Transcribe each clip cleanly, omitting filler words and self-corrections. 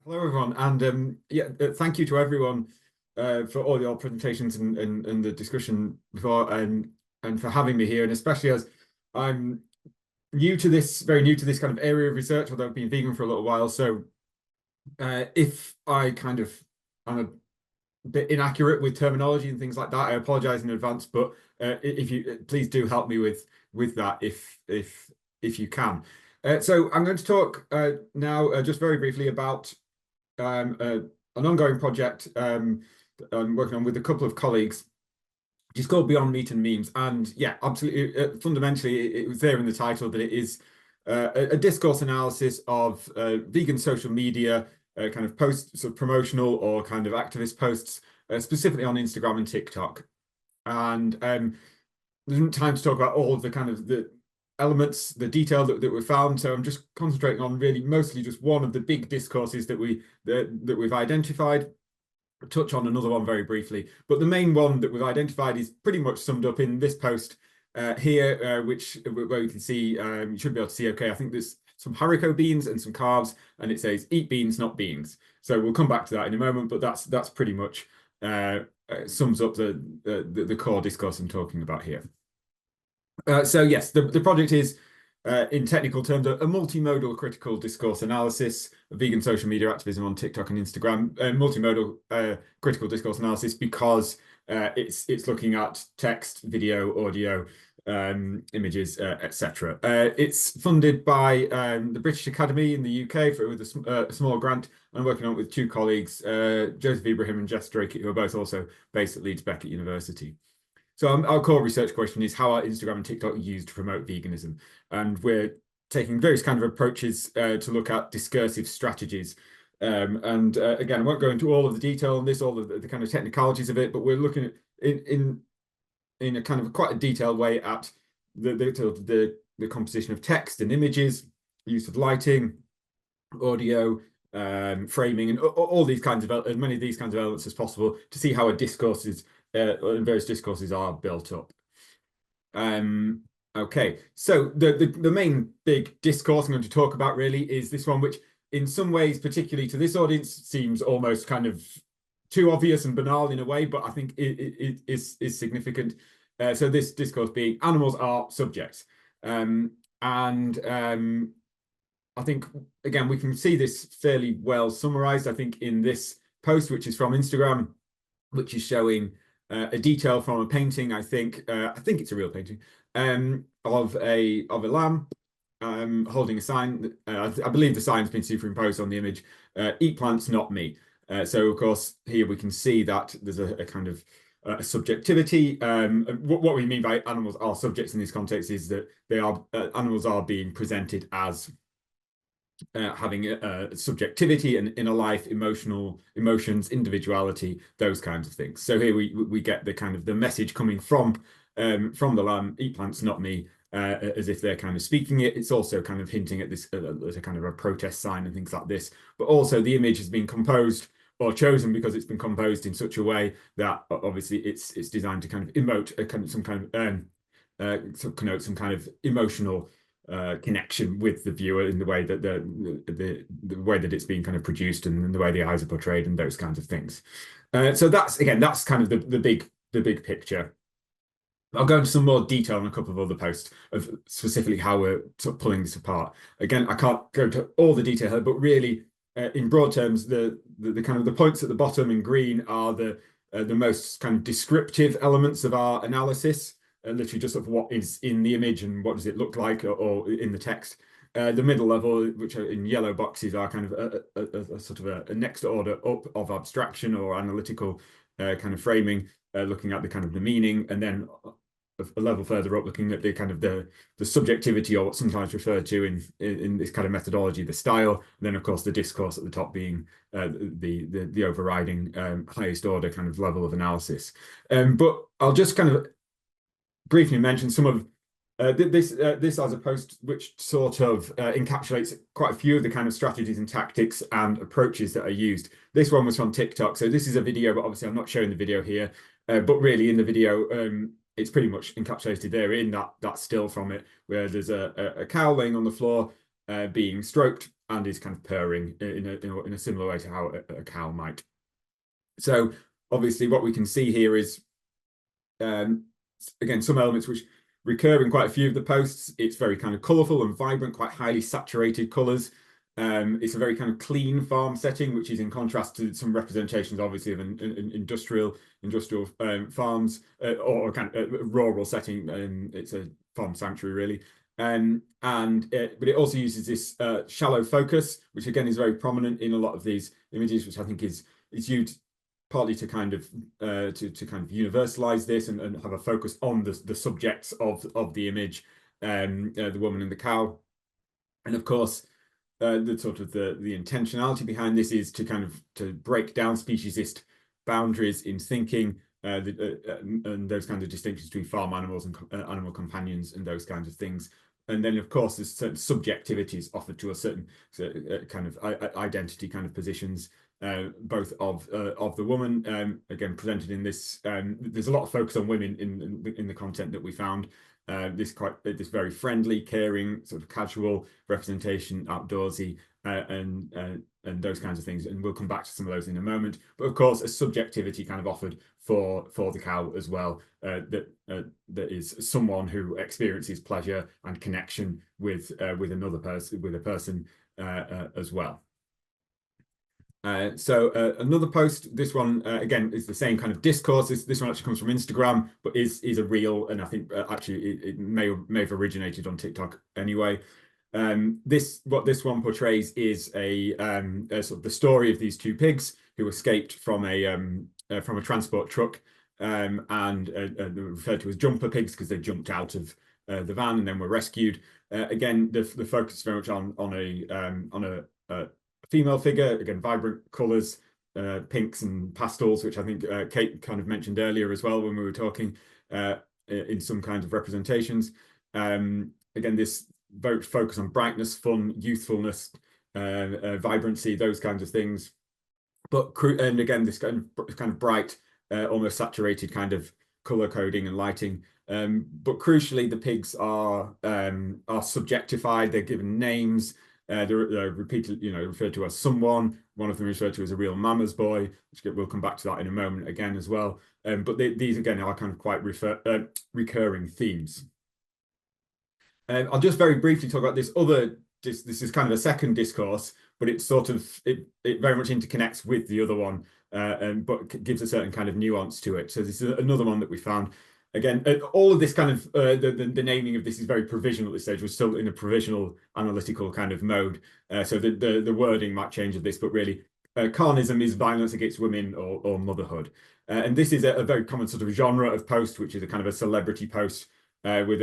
Hello, everyone, and thank you to everyone for all your presentations and the discussion before, and for having me here, and especially as I'm very new to this kind of area of research, although I've been vegan for a little while. So if I kind of am a bit inaccurate with terminology and things like that, I apologize in advance. But if you please do help me with that if you can. So I'm going to talk now just very briefly about an ongoing project that I'm working on with a couple of colleagues, which is called Beyond Meat and Memes. And yeah, absolutely, fundamentally, it was there in the title that it is a discourse analysis of vegan social media, kind of posts, sort of promotional or kind of activist posts, specifically on Instagram and TikTok. And there isn't time to talk about all of the kind of the elements, the detail that we found. So I'm just concentrating on really mostly just one of the big discourses that we've identified. I'll touch on another one very briefly, but the main one that we've identified is pretty much summed up in this post here, where you can see, you should be able to see. Okay, I think there's some haricot beans and some carbs, and it says "eat beans, not beans." So we'll come back to that in a moment, but that's pretty much sums up the core discourse I'm talking about here. So yes, the project is, in technical terms, a multimodal critical discourse analysis of vegan social media activism on TikTok and Instagram. Multimodal critical discourse analysis because it's looking at text, video, audio, images, etc. It's funded by the British Academy in the UK with a small grant. I'm working on it with two colleagues, Joseph Ibrahim and Jess Drake, who are both also based at Leeds Beckett University. So our core research question is, how are Instagram and TikTok used to promote veganism? And we're taking various kind of approaches to look at discursive strategies. Again, I won't go into all of the detail on this, all of the kind of technicalities of it, but we're looking at in a kind of quite a detailed way at the composition of text and images, use of lighting, audio, framing, and all these kinds of as many of these kinds of elements as possible to see how a discourse is and various discourses are built up. Okay, so the main big discourse I'm going to talk about really is this one, which in some ways, particularly to this audience, seems almost kind of too obvious and banal in a way, but I think it is significant. So this discourse being animals are subjects. I think, again, we can see this fairly well summarized, I think, in this post, which is from Instagram, which is showing a detail from a painting. I think it's a real painting of a lamb holding a sign. I believe the sign's been superimposed on the image. Eat plants, not me. So of course here we can see that there's a kind of subjectivity. What we mean by animals are subjects in this context is that they are animals are being presented as having a subjectivity and inner life, emotions, individuality, those kinds of things. So here we get the kind of the message coming from the lamb, eat plants, not me, as if they're kind of speaking it. It's also kind of hinting at this as a kind of a protest sign and things like this. But also the image has been composed or chosen because it's been composed in such a way that obviously it's designed to kind of emote a kind of some kind of connote some kind of emotional connection with the viewer in the way that the way that it's being kind of produced and the way the eyes are portrayed and those kinds of things. So that's kind of the big picture. I'll go into some more detail on a couple of other posts of specifically how we're sort of pulling this apart. Again, I can't go into all the detail here, but really, in broad terms, the kind of the points at the bottom in green are the most kind of descriptive elements of our analysis. Literally just of what is in the image and what does it look like or in the text. The middle level, which are in yellow boxes, are kind of a sort of a next order up of abstraction or analytical kind of framing, looking at the kind of the meaning, and then a level further up, looking at the kind of the subjectivity, or what's sometimes referred to in this kind of methodology, the style, and then of course the discourse at the top being the overriding highest order kind of level of analysis. But I'll just kind of briefly mention some of this as a post which sort of encapsulates quite a few of the kind of strategies and tactics and approaches that are used. This one was from TikTok, so this is a video, but obviously I'm not showing the video here. But really, in the video, it's pretty much encapsulated there in that still from it, where there's a cow laying on the floor, being stroked and is kind of purring in a similar way to how a cow might. So obviously what we can see here is, again, some elements which recur in quite a few of the posts. It's very kind of colourful and vibrant, quite highly saturated colours. It's a very kind of clean farm setting, which is in contrast to some representations, obviously, of an industrial farms or kind of rural setting. It's a farm sanctuary, really. But it also uses this shallow focus, which again is very prominent in a lot of these images, which I think is used partly to kind of universalize this and have a focus on the subjects of the image, the woman and the cow. And of course, the sort of the intentionality behind this is to break down speciesist boundaries in thinking, and those kinds of distinctions between farm animals and animal companions and those kinds of things. And then, of course, there's certain subjectivities offered to a certain kind of identity kind of positions, both of the woman, again presented in this. There's a lot of focus on women in the content that we found. This very friendly, caring, sort of casual representation, outdoorsy, and those kinds of things. And we'll come back to some of those in a moment. But of course, a subjectivity kind of offered for the cow as well. That is someone who experiences pleasure and connection with another person, with a person as well. Another post, this one again is the same kind of discourse. This one actually comes from Instagram, but is a reel, and I think actually it may have originated on TikTok anyway. What this one portrays is a sort of the story of these two pigs who escaped from a transport truck, and referred to as jumper pigs because they jumped out of the van and then were rescued. Again, the focus is very much on a female figure, again, vibrant colours, pinks and pastels, which I think Kate kind of mentioned earlier as well when we were talking, in some kinds of representations. Again, this very focus on brightness, fun, youthfulness, vibrancy, those kinds of things. And again, this kind of bright, almost saturated kind of colour coding and lighting. But crucially, the pigs are subjectified. They're given names. They're repeated, referred to as someone. One of them is referred to as a real mama's boy, which we'll come back to that in a moment again as well. But these again are kind of quite recurring themes. I'll just very briefly talk about this other. This is kind of a second discourse, but it's sort of it very much interconnects with the other one, but gives a certain kind of nuance to it. So this is another one that we found. Again, all of this kind of the naming of this is very provisional at this stage. We're still in a provisional analytical kind of mode. So the wording might change of this, but really, carnism is violence against women or motherhood. And this is a very common sort of genre of post, which is a kind of a celebrity post with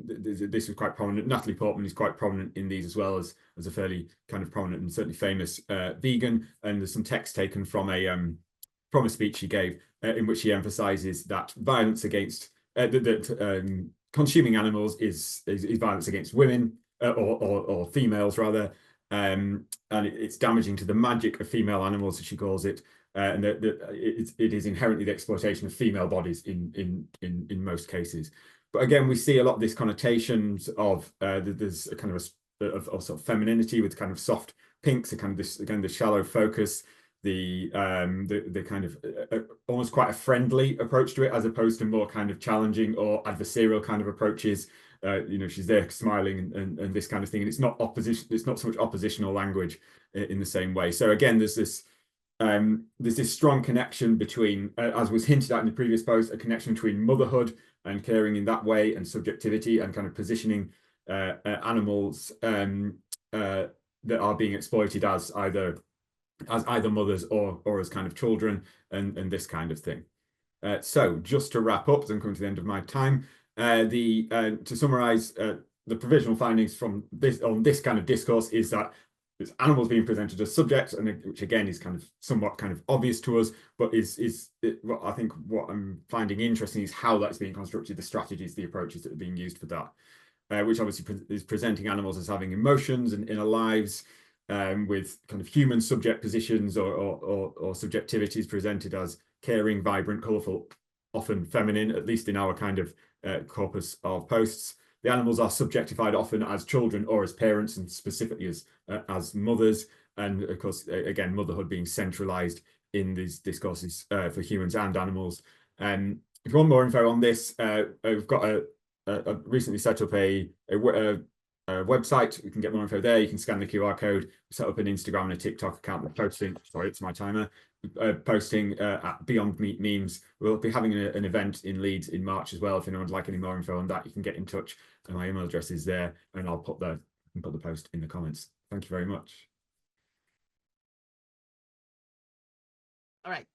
this is quite prominent. Natalie Portman is quite prominent in these as well as a fairly kind of prominent and certainly famous vegan. And there's some text taken from a speech she gave, in which she emphasizes that violence against consuming animals is violence against women or females rather, and it's damaging to the magic of female animals, as she calls it, and that it is inherently the exploitation of female bodies in most cases. But again, we see a lot of this connotations of there's a kind of sort of femininity with kind of soft pinks, a kind of this again the shallow focus. The kind of almost quite a friendly approach to it, as opposed to more kind of challenging or adversarial kind of approaches. She's there smiling and this kind of thing, and it's not opposition. It's not so much oppositional language in the same way. So again, there's this strong connection between, as was hinted at in the previous post, a connection between motherhood and caring in that way, and subjectivity, and kind of positioning animals that are being exploited as either mothers or as kind of children, and this kind of thing. So just to wrap up, as I'm coming to the end of my time, to summarize, the provisional findings from this kind of discourse is that there's animals being presented as subjects, and which again is kind of somewhat kind of obvious to us, but what I think what I'm finding interesting is how that's being constructed, the strategies, the approaches that are being used for that, which obviously is presenting animals as having emotions and inner lives, with kind of human subject positions or subjectivities presented as caring, vibrant, colourful, often feminine, at least in our kind of corpus of posts, the animals are subjectified often as children or as parents, and specifically as mothers. And of course, again, motherhood being centralized in these discourses for humans and animals. If you want more info on this, we've got recently set up a website. You can get more info there. You can scan the QR code, set up an Instagram and a TikTok account. We're posting, sorry, it's my timer, posting at Beyond Meat Memes. We'll be having an event in Leeds in March as well. If anyone would like any more info on that, you can get in touch. And my email address is there, and I'll put the post in the comments. Thank you very much. All right.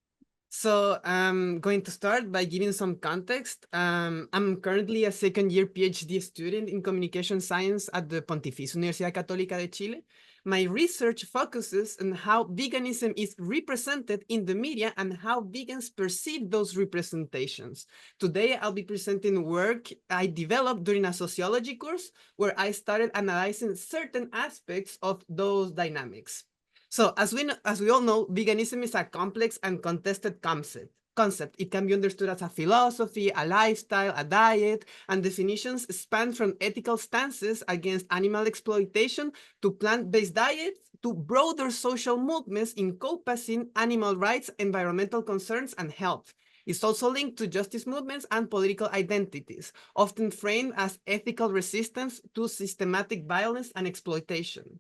So I'm going to start by giving some context. I'm currently a second-year PhD student in communication science at the Pontificia Universidad Católica de Chile. My research focuses on how veganism is represented in the media and how vegans perceive those representations. Today, I'll be presenting work I developed during a sociology course where I started analyzing certain aspects of those dynamics. So as we all know, veganism is a complex and contested concept. It can be understood as a philosophy, a lifestyle, a diet, and definitions span from ethical stances against animal exploitation to plant-based diets to broader social movements encompassing animal rights, environmental concerns, and health. It's also linked to justice movements and political identities, often framed as ethical resistance to systematic violence and exploitation.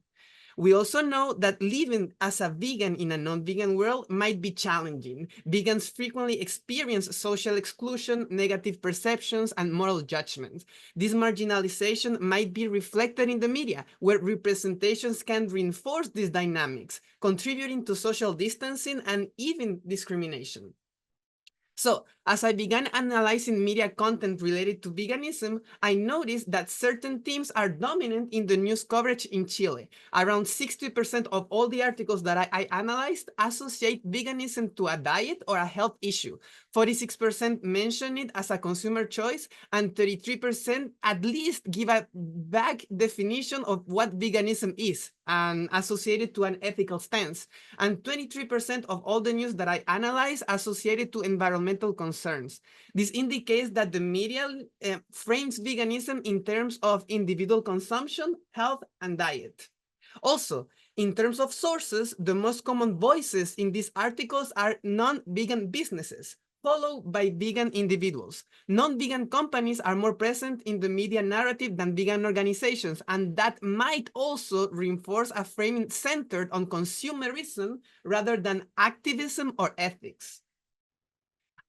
We also know that living as a vegan in a non-vegan world might be challenging. Vegans frequently experience social exclusion, negative perceptions, and moral judgments. This marginalization might be reflected in the media, where representations can reinforce these dynamics, contributing to social distancing and even discrimination. So, as I began analyzing media content related to veganism, I noticed that certain themes are dominant in the news coverage in Chile. Around 60% of all the articles that I analyzed associate veganism to a diet or a health issue. 46% mention it as a consumer choice, and 33% at least give a vague definition of what veganism is and associate it to an ethical stance. And 23% of all the news that I analyze associated to environmental concerns. This indicates that the media frames veganism in terms of individual consumption, health, and diet. Also, in terms of sources, the most common voices in these articles are non-vegan businesses, followed by vegan individuals. Non-vegan companies are more present in the media narrative than vegan organizations, and that might also reinforce a framing centered on consumerism rather than activism or ethics.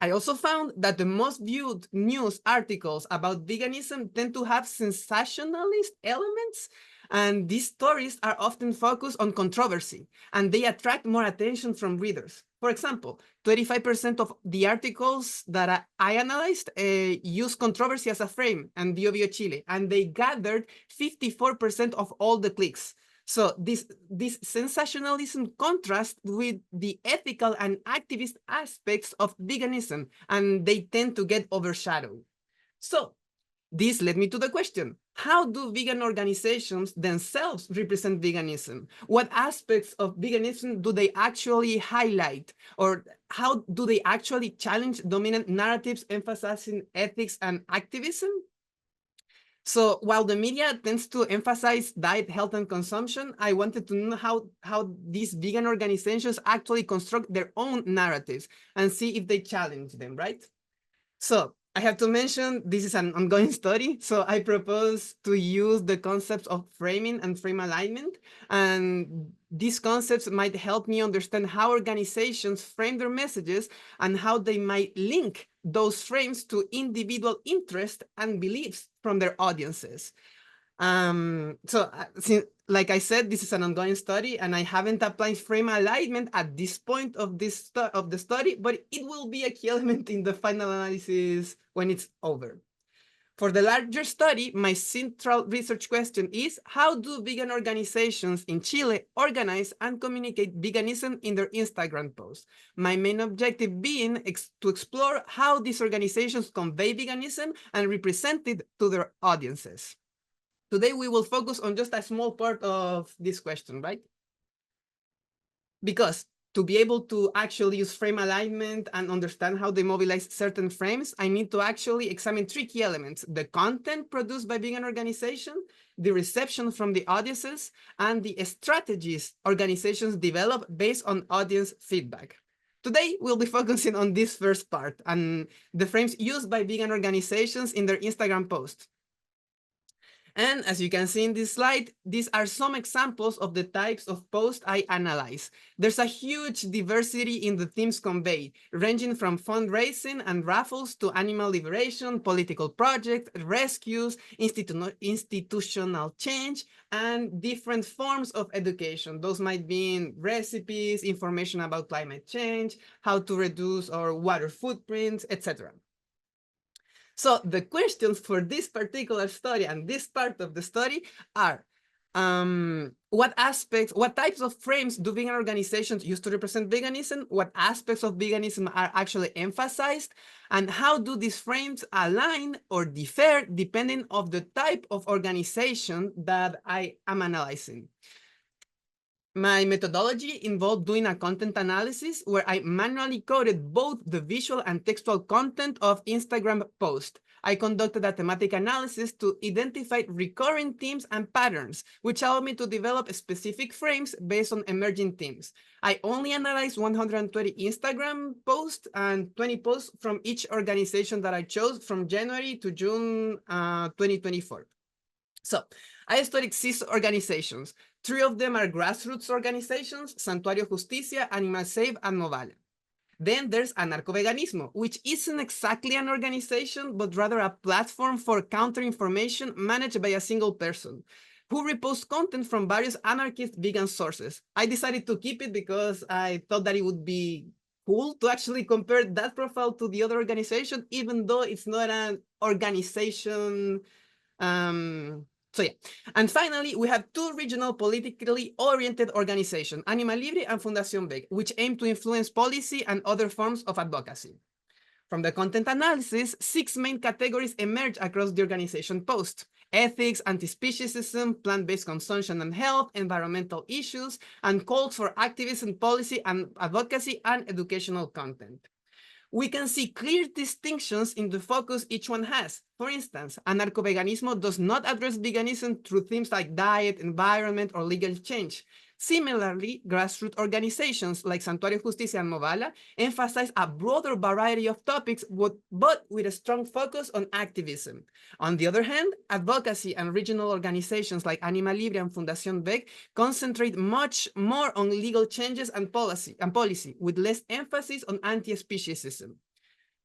I also found that the most viewed news articles about veganism tend to have sensationalist elements, and these stories are often focused on controversy, and they attract more attention from readers. For example, 25% of the articles that I analyzed use controversy as a frame and Bio Bio Chile, and they gathered 54% of all the clicks. So this sensationalism contrasts with the ethical and activist aspects of veganism, and they tend to get overshadowed. So this led me to the question, how do vegan organizations themselves represent veganism? What aspects of veganism do they actually highlight? Or how do they actually challenge dominant narratives emphasizing ethics and activism? So while the media tends to emphasize diet, health, and consumption, I wanted to know how these vegan organizations actually construct their own narratives and see if they challenge them, right? So I have to mention this is an ongoing study. So I propose to use the concepts of framing and frame alignment. And these concepts might help me understand how organizations frame their messages and how they might link those frames to individual interests and beliefs from their audiences. Like I said, this is an ongoing study, and I haven't applied frame alignment at this point of the study, but it will be a key element in the final analysis when it's over. For the larger study, my central research question is, how do vegan organizations in Chile organize and communicate veganism in their Instagram posts? My main objective being to explore how these organizations convey veganism and represent it to their audiences. Today, we will focus on just a small part of this question, right? Because To be able to actually use frame alignment and understand how they mobilize certain frames, I need to actually examine three key elements: the content produced by being an organization, the reception from the audiences, and the strategies organizations develop based on audience feedback. Today, we'll be focusing on this first part and the frames used by vegan organizations in their Instagram posts. And as you can see in this slide, these are some examples of the types of posts I analyze. There's a huge diversity in the themes conveyed, ranging from fundraising and raffles to animal liberation, political projects, rescues, institutional change, and different forms of education. Those might be recipes, information about climate change, how to reduce our water footprints, etc. So the questions for this particular study and this part of the study are, what types of frames do vegan organizations use to represent veganism? What aspects of veganism are actually emphasized? And how do these frames align or differ depending on the type of organization that I am analyzing? My methodology involved doing a content analysis where I manually coded both the visual and textual content of Instagram posts. I conducted a thematic analysis to identify recurring themes and patterns, which allowed me to develop specific frames based on emerging themes. I only analyzed 120 Instagram posts and 20 posts from each organization that I chose from January to June 2024. So I studied 6 organizations. 3 of them are grassroots organizations: Santuario Justicia, Animal Save, and Movala. Then there's Anarcoveganismo, which isn't exactly an organization, but rather a platform for counter-information managed by a single person who reposts content from various anarchist vegan sources. I decided to keep it because I thought that it would be cool to actually compare that profile to the other organization, even though it's not an organization. So yeah, and finally, we have 2 regional politically oriented organizations, Animal Libre and Fundación VEG, which aim to influence policy and other forms of advocacy. From the content analysis, 6 main categories emerge across the organization posts: ethics, anti-speciesism, plant-based consumption and health, environmental issues, and calls for activism, policy and advocacy, and educational content. We can see clear distinctions in the focus each one has. For instance, anarcho-veganismo does not address veganism through themes like diet, environment, or legal change. Similarly, grassroots organizations like Santuario Justicia and Movala emphasize a broader variety of topics, but with a strong focus on activism. On the other hand, advocacy and regional organizations like Animal Libre and Fundación VEG concentrate much more on legal changes and policy, with less emphasis on anti-speciesism.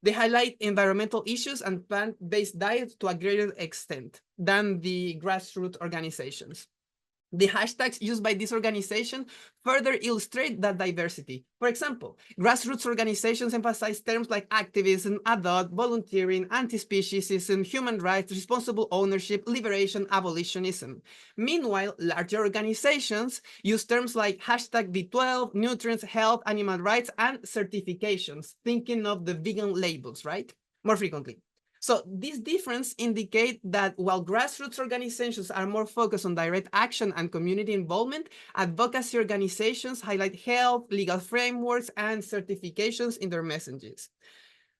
They highlight environmental issues and plant-based diets to a greater extent than the grassroots organizations. The hashtags used by this organization further illustrate that diversity. For example, grassroots organizations emphasize terms like activism, adopt, volunteering, anti-speciesism, human rights, responsible ownership, liberation, abolitionism. Meanwhile, larger organizations use terms like hashtag B12, nutrients, health, animal rights, and certifications, thinking of the vegan labels, right? More frequently. So this difference indicates that while grassroots organizations are more focused on direct action and community involvement, advocacy organizations highlight health, legal frameworks, and certifications in their messages.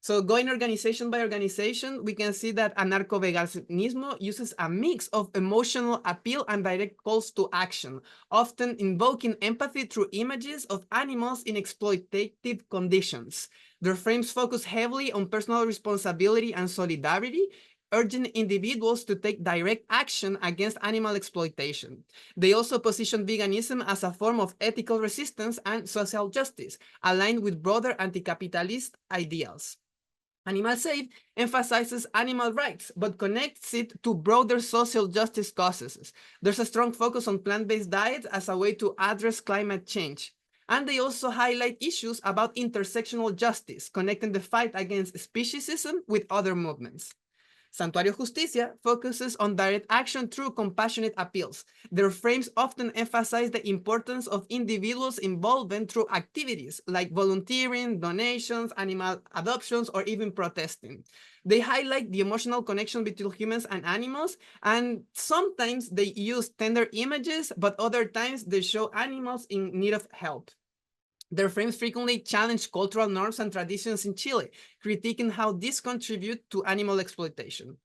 So going organization by organization, we can see that anarcho-veganismo uses a mix of emotional appeal and direct calls to action, often invoking empathy through images of animals in exploitative conditions. Their frames focus heavily on personal responsibility and solidarity, urging individuals to take direct action against animal exploitation. They also position veganism as a form of ethical resistance and social justice, aligned with broader anti-capitalist ideals. Animal Save emphasizes animal rights, but connects it to broader social justice causes. There's a strong focus on plant-based diets as a way to address climate change. And they also highlight issues about intersectional justice, connecting the fight against speciesism with other movements. Santuario Justicia focuses on direct action through compassionate appeals. Their frames often emphasize the importance of individuals' involvement through activities like volunteering, donations, animal adoptions, or even protesting. They highlight the emotional connection between humans and animals, and sometimes they use tender images, but other times they show animals in need of help. Their frames frequently challenge cultural norms and traditions in Chile, critiquing how these contribute to animal exploitation.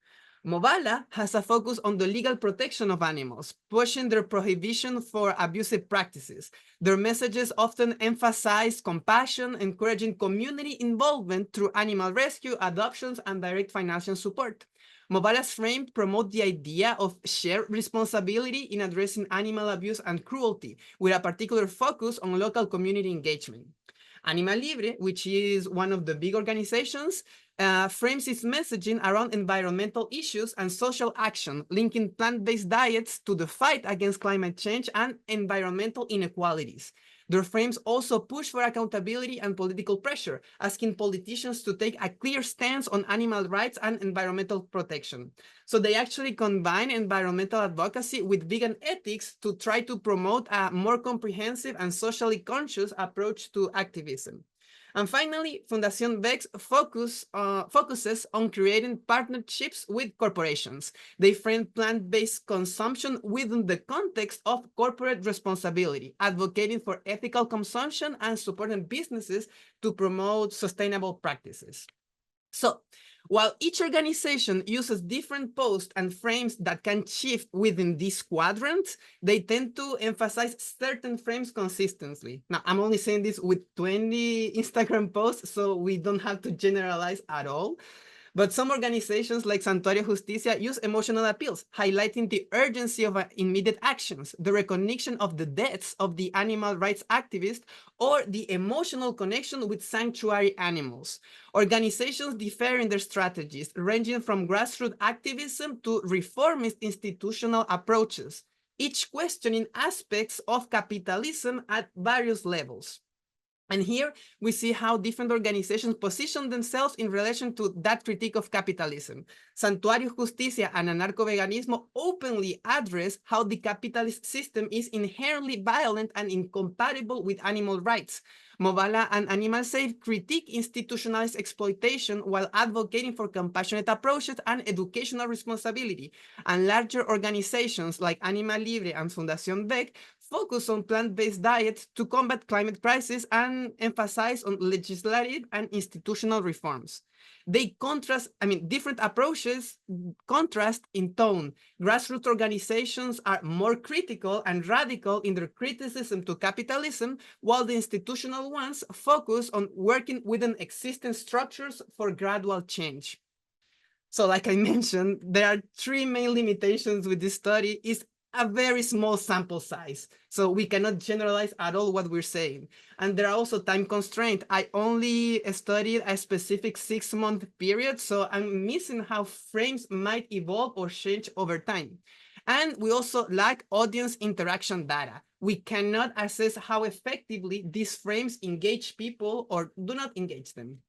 Movalla has a focus on the legal protection of animals, pushing their prohibition for abusive practices. Their messages often emphasize compassion, encouraging community involvement through animal rescue, adoptions, and direct financial support. Movalla's frame promote the idea of shared responsibility in addressing animal abuse and cruelty, with a particular focus on local community engagement. Animal Libre, which is one of the big organizations, frames its messaging around environmental issues and social action, linking plant-based diets to the fight against climate change and environmental inequalities. Their frames also push for accountability and political pressure, asking politicians to take a clear stance on animal rights and environmental protection. So they actually combine environmental advocacy with vegan ethics to try to promote a more comprehensive and socially conscious approach to activism. And finally, Fundación VEX focuses on creating partnerships with corporations. They frame plant-based consumption within the context of corporate responsibility, advocating for ethical consumption and supporting businesses to promote sustainable practices. So, while each organization uses different posts and frames that can shift within these quadrants, they tend to emphasize certain frames consistently. Now, I'm only saying this with 20 Instagram posts, so we don't have to generalize at all. But some organizations like Santuario Justicia use emotional appeals, highlighting the urgency of immediate actions, the recognition of the deaths of the animal rights activists, or the emotional connection with sanctuary animals. Organizations differ in their strategies, ranging from grassroots activism to reformist institutional approaches, each questioning aspects of capitalism at various levels. And here we see how different organizations position themselves in relation to that critique of capitalism. Santuario Justicia and Anarcho-Veganismo openly address how the capitalist system is inherently violent and incompatible with animal rights. Movalla and Animal Safe critique institutionalized exploitation while advocating for compassionate approaches and educational responsibility. And larger organizations like Animal Libre and Fundación VEC focus on plant-based diets to combat climate crisis and emphasize on legislative and institutional reforms. They different approaches contrast in tone. Grassroots organizations are more critical and radical in their criticism to capitalism, while the institutional ones focus on working within existing structures for gradual change. So like I mentioned, there are three main limitations with this study. Is a very small sample size, so we cannot generalize at all what we're saying. And there are also time constraints. I only studied a specific 6-month period, so I'm missing how frames might evolve or change over time. And we also lack audience interaction data. We cannot assess how effectively these frames engage people or do not engage them.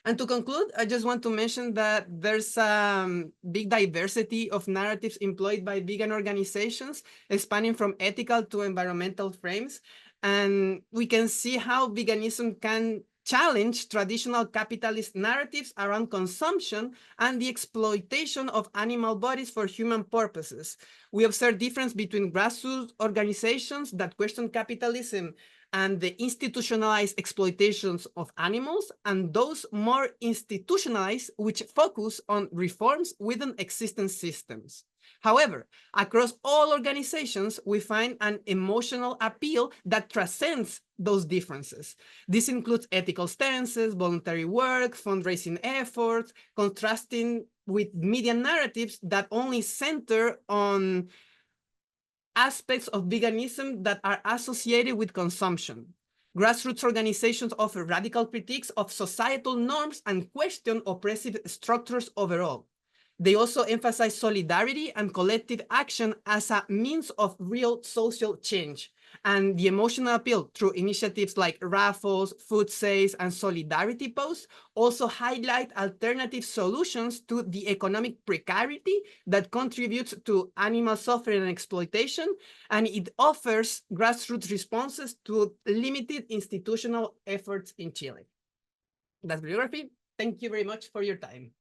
And to conclude, I just want to mention that there's a big diversity of narratives employed by vegan organizations, spanning from ethical to environmental frames. And we can see how veganism can challenge traditional capitalist narratives around consumption and the exploitation of animal bodies for human purposes. We observe difference between grassroots organizations that question capitalism and the institutionalized exploitations of animals, and those more institutionalized, which focus on reforms within existing systems. However, across all organizations, we find an emotional appeal that transcends those differences. This includes ethical stances, voluntary work, fundraising efforts, contrasting with media narratives that only center on aspects of veganism that are associated with consumption. Grassroots organizations offer radical critiques of societal norms and question oppressive structures overall. They also emphasize solidarity and collective action as a means of real social change. And the emotional appeal through initiatives like raffles, food sales, and solidarity posts also highlight alternative solutions to the economic precarity that contributes to animal suffering and exploitation, and it offers grassroots responses to limited institutional efforts in Chile. That's bibliography. Thank you very much for your time.